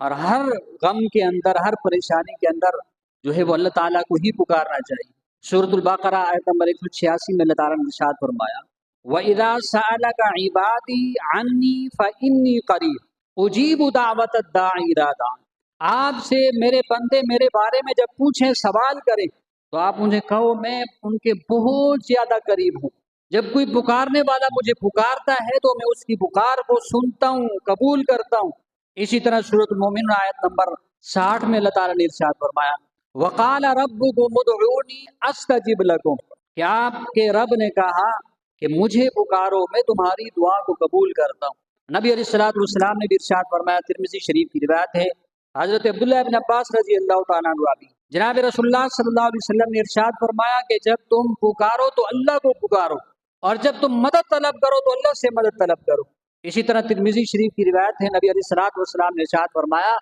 اور ہر غم کے اندر، ہر پریشانی کے اندر جو ہے وہ اللہ تعالیٰ کو ہی پکارنا چاہیے۔ سورۃ البقرہ آیت نمبر 186 میں اللہ تعالیٰ نے ارشاد فرمایا وَإِذَا سَأَلَكَ عِبَادِي عَنِّي فَإِنِّي قَرِيبٌ أُجِيبُ دَعْوَةَ الدَّاعِ إِذَا دَعَانِ۔ آپ سے میرے بندے میرے بارے میں جب پوچھیں، سوال کریں، تو آپ مجھے کہو میں ان کے بہت زیادہ قریب ہوں۔ جب کوئی پکارنے والا مجھے پکارتا ہے تو میں اس کی پکار کو سنتا ہوں، قبول کرتا ہوں۔ اسی طرح سورۃ المومنون آیت نمبر 60 میں اللہ تعالیٰ نے ارشاد فرمایا وَقَالَ رَبُّكُمُ ادْعُونِي أَسْتَجِبْ لَكُمْ، کہ آپ کے رب نے کہا کہ مجھے پکارو، میں تمہاری دعا کو قبول کرتا ہوں۔ نبی علیہ الصلوۃ والسلام نے بھی ارشاد فرمایا، ترمذی شریف کی روایت ہے، حضرت عبداللہ ابن عباس رضی اللہ تعالیٰ عنہ بھی، جناب رسول اللہ صلی اللہ علیہ وسلم نے ارشاد فرمایا کہ جب تم پکارو تو اللہ کو پکارو، اور جب تم مدد طلب کرو تو اللہ سے مدد طلب کرو۔ اسی طرح ترمذی شریف کی روایت ہے، نبی علیہ الصلوۃ والسلام نے ارشاد فرمایا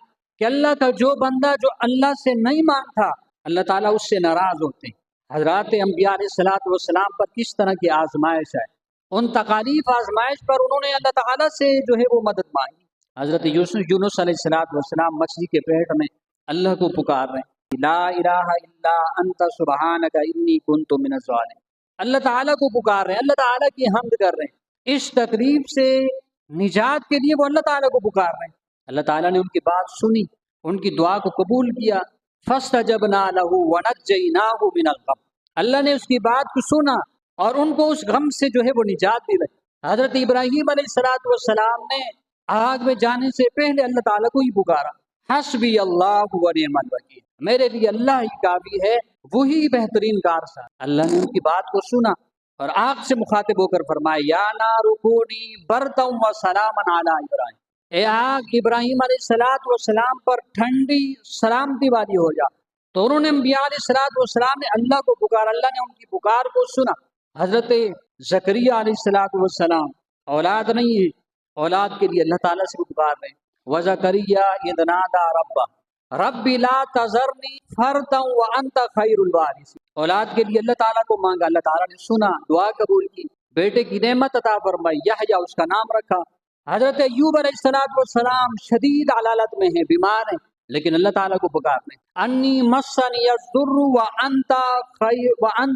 کہ اللہ کا جو بندہ جو اللہ سے نہیں مانگتا، اللہ تعالیٰ اس سے ناراض ہوتے ہیں۔ حضرات انبیاء علیہ الصلوۃ والسلام پر کس طرح کی آزمائش ہے، ان تکالیف آزمائش پر انہوں نے اللہ تعالیٰ سے جو ہے وہ مدد مانگی۔ حضرت یونس علیہ الصلوۃ والسلام مچھلی کے پیٹ میں اللہ کو پکار رہے ہیں، لا الہ الا انت سبحانک انی کنت من الظالمین، اللہ تعالیٰ کو پکار رہے ہیں، اللہ تعالیٰ کی حمد کر رہے ہیں۔ اس تکلیف سے نجات کے لیے وہ اللہ تعالیٰ کو پکار رہے ہیں۔ اللہ تعالیٰ نے ان کی بات سنی، ان کی دعا کو قبول کیا، فاستجبنا له ونجیناہ من الغم، اللہ نے اس کی بات کو سنا اور ان کو اس غم سے جو ہے وہ نجات دی۔ حضرت ابراہیم علیہ الصلوۃ والسلام نے آگ میں جانے سے پہلے اللہ تعالیٰ کو ہی پکارا، حسبی اللہ ونعم الوکیل، میرے لیے اللہ ہی کافی ہے، وہی بہترین کارساز۔ اللہ نے ان کی بات کو سنا اور آگ سے مخاطب ہو کر فرمایا یا نار کونی بردا وسلاما علی ابراہیم، اے آگ ابراہیم علیہ الصلوۃ والسلام پر ٹھنڈی سلامتی والی ہو جا۔ تو انہوں نے انبیاء علیہ الصلوۃ والسلام نے اللہ کو پکارا، اللہ نے ان کی پکار کو سنا۔ حضرت زکریا علیہ الصلوۃ والسلام اولاد نہیں ہے، اولاد کے لیے اللہ تعالیٰ سے پکار رہے ہیں، وزکریا اذ نادى ربہ رب لا تذرنی فردا وانت خیر الوارثین، اولاد کے لیے اللہ تعالیٰ کو مانگا، اللہ تعالیٰ نے سنا، دعا قبول کی، بیٹے کی نعمت عطا فرمائی، یحییٰ اس کا نام رکھا۔ حضرت ایوب علیہ الصلوۃ والسلام شدید علالت میں ہیں، بیمار ہیں، لیکن اللہ تعالیٰ کو پکارتے ہیں، انی مسنی الضر وانت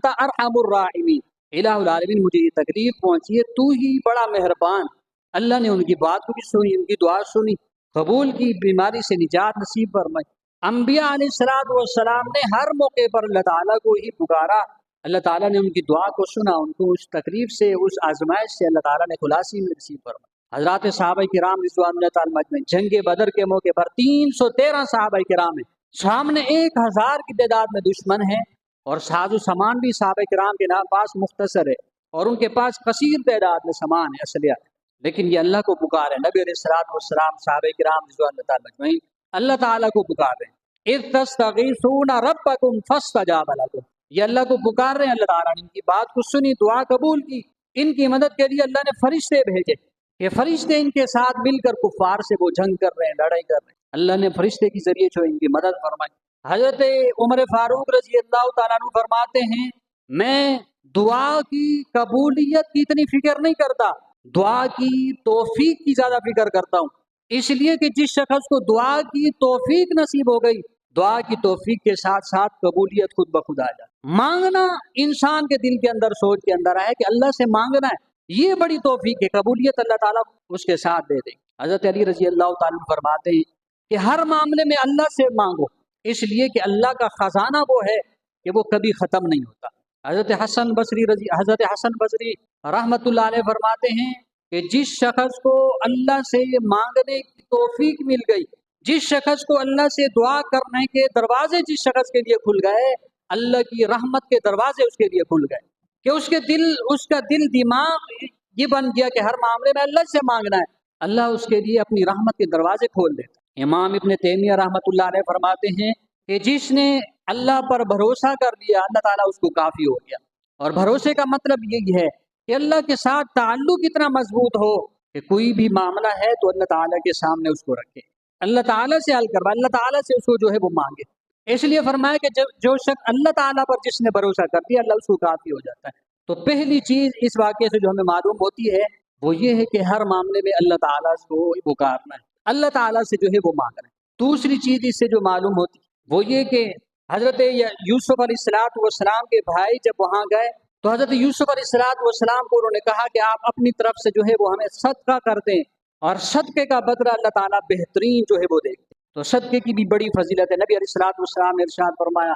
ارحم الراحمین، الہ العالمین مجھے یہ تکلیف پہنچی ہے، تو ہی بڑا مہربان۔ اللہ نے ان کی بات کو بھی سنی، ان کی دعا سنی، قبول کی، بیماری سے نجات نصیب فرمائی۔ انبیاء علیہ الصلوۃ والسلام نے ہر موقع پر اللہ تعالیٰ کو ہی پکارا، اللہ تعالیٰ نے ان کی دعا کو سنا، ان کو اس تکلیف سے، اس آزمائش سے اللہ تعالیٰ نے خلاصی میں نصیب فرمائی۔ حضرات صحابہ کرام رضوان اللہ تعالیٰ اجمعین، جنگ بدر کے موقع پر 313 صحابہ کرام ہیں، سامنے 1000 کی تعداد میں دشمن ہیں، اور ساز و سامان بھی صحابہ کرام کے پاس مختصر ہے، اور ان کے پاس کثیر تعداد میں سامان ہے، اسلحہ، لیکن یہ اللہ کو پکارے۔ نبی علیہ الصلوۃ والسلام، صحابہ کرام رضوان اللہ تعالیٰ اجمعین اللہ تعالیٰ کو پکار رہے ہیں، اذ تستغیثون ربکم فاستجاب لکم، یہ اللہ کو پکار رہے ہیں، اللہ تعالیٰ نے ان کی بات کو سنی، دعا قبول کی، ان کی مدد کے لیے اللہ نے فرشتے بھیجے، یہ فرشتے ان کے ساتھ مل کر کفار سے وہ جنگ کر رہے ہیں، لڑائی کر رہے ہیں، اللہ نے فرشتے کے ذریعے جو ان کی مدد فرمائی۔ حضرت عمر فاروق رضی اللہ تعالیٰ عنہ فرماتے ہیں، میں دعا کی قبولیت کی اتنی فکر نہیں کرتا، دعا کی توفیق کی زیادہ فکر کرتا ہوں، اس لیے کہ جس شخص کو دعا کی توفیق نصیب ہو گئی، دعا کی توفیق کے ساتھ ساتھ قبولیت خود بخود آ جائے۔ مانگنا انسان کے دل کے اندر، سوچ کے اندر آئے کہ اللہ سے مانگنا ہے، یہ بڑی توفیق ہے، قبولیت اللہ تعالیٰ اس کے ساتھ دے دیں۔ حضرت علی رضی اللہ تعالیٰ عنہ فرماتے ہیں کہ ہر معاملے میں اللہ سے مانگو، اس لیے کہ اللہ کا خزانہ وہ ہے کہ وہ کبھی ختم نہیں ہوتا۔ حضرت حسن بصری رحمت اللہ علیہ فرماتے ہیں کہ جس شخص کو اللہ سے مانگنے کی توفیق مل گئی، جس شخص کو اللہ سے دعا کرنے کے دروازے جس شخص کے لیے کھل گئے، اللہ کی رحمت کے دروازے اس کے لیے کھل گئے، کہ اس کا دل دماغ یہ بن گیا کہ ہر معاملے میں اللہ سے مانگنا ہے، اللہ اس کے لیے اپنی رحمت کے دروازے کھول دیتا ہے۔ امام ابن تیمیہ رحمت اللہ علیہ فرماتے ہیں کہ جس نے اللہ پر بھروسہ کر لیا، اللہ تعالیٰ اس کو کافی ہو گیا، اور بھروسے کا مطلب یہی ہے کہ اللہ کے ساتھ تعلق اتنا مضبوط ہو کہ کوئی بھی معاملہ ہے تو اللہ تعالیٰ کے سامنے اس کو رکھے، اللہ تعالیٰ سے حل کروائے، اللہ تعالیٰ سے اس کو جو ہے وہ مانگے۔ اس لیے فرمایا کہ جو شخص اللہ تعالیٰ پر جس نے بھروسہ کر دیا، اللہ اس کو کافی ہو جاتا ہے۔ تو پہلی چیز اس واقعے سے جو ہمیں معلوم ہوتی ہے وہ یہ ہے کہ ہر معاملے میں اللہ تعالیٰ کو پکارنا ہے، اللہ تعالیٰ سے جو ہے وہ مانگنا ہے۔ دوسری چیز اس سے جو معلوم ہوتی وہ یہ کہ حضرت یوسف علیہ السلام کے بھائی جب وہاں گئے تو حضرت یوسف علیہ السلام کو انہوں نے کہا کہ آپ اپنی طرف سے جو ہے وہ ہمیں صدقہ کر دیں، اور صدقے کا بدلہ اللہ تعالیٰ بہترین جو ہے وہ دیکھتے ہیں۔ تو صدقے کی بھی بڑی فضیلت ہے۔ نبی علیہ السلام نے ارشاد فرمایا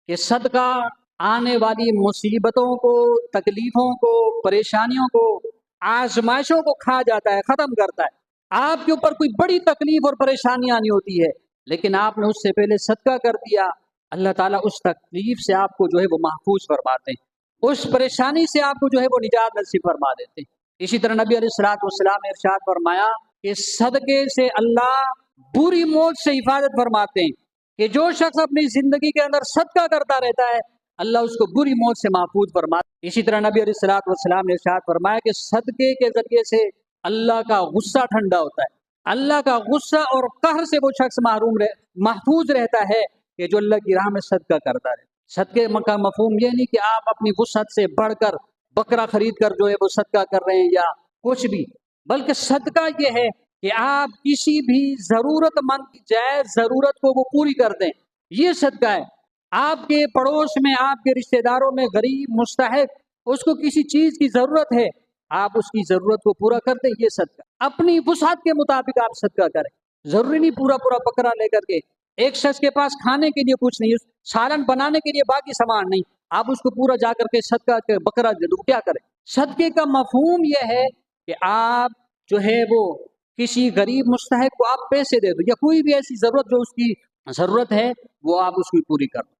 کہ صدقہ آنے والی مصیبتوں کو، تکلیفوں کو، پریشانیوں کو، آزمائشوں کو کھا جاتا ہے، ختم کرتا ہے۔ آپ کے اوپر کوئی بڑی تکلیف اور پریشانی آنی ہوتی ہے، لیکن آپ نے اس سے پہلے صدقہ کر دیا، اللہ تعالیٰ اس تکلیف سے آپ کو جو ہے وہ محفوظ فرماتے ہیں، اس پریشانی سے آپ کو جو ہے وہ نجات نصیب فرما دیتے ہیں۔ اسی طرح نبی علیہ السلام نے ارشاد فرمایا کہ صدقے سے اللہ بری موت سے حفاظت فرماتے ہیں، کہ جو شخص اپنی زندگی کے اندر صدقہ کرتا رہتا ہے اللہ اس کو بری موت سے محفوظ فرماتا ہے۔ اسی طرح نبی علیہ السلام نے ارشاد فرمایا کہ صدقے کے ذریعے سے اللہ کا غصہ ٹھنڈا ہوتا ہے، اللہ کا غصہ اور قہر سے وہ شخص محفوظ رہتا ہے کہ جو اللہ کی راہ میں صدقہ کرتا ہے۔ صدقے کا مفہوم یہ نہیں کہ آپ اپنی وسعت سے بڑھ کر بکرا خرید کر جو ہے وہ صدقہ کر رہے ہیں یا کچھ بھی، بلکہ صدقہ یہ ہے کہ آپ کسی بھی ضرورت مند کی جائز ضرورت کو وہ پوری کر دیں، یہ صدقہ ہے۔ آپ کے پڑوس میں، آپ کے رشتہ داروں میں غریب مستحق اس کو کسی چیز کی ضرورت ہے، آپ اس کی ضرورت کو پورا کر دیں، یہ صدقہ۔ اپنی وسعت کے مطابق آپ صدقہ کریں، ضروری نہیں پورا بکرا لے کر کے۔ ایک شخص کے پاس کھانے کے لیے کچھ نہیں، سالن بنانے کے لیے باقی سامان نہیں، آپ اس کو پورا جا کر کے صدقہ کے بکرا دے دو، کیا کریں؟ صدقے کا مفہوم یہ ہے کہ آپ جو ہے وہ کسی غریب مستحق کو آپ پیسے دے دو، یا کوئی بھی ایسی ضرورت جو اس کی ضرورت ہے وہ آپ اس کی پوری کر دو۔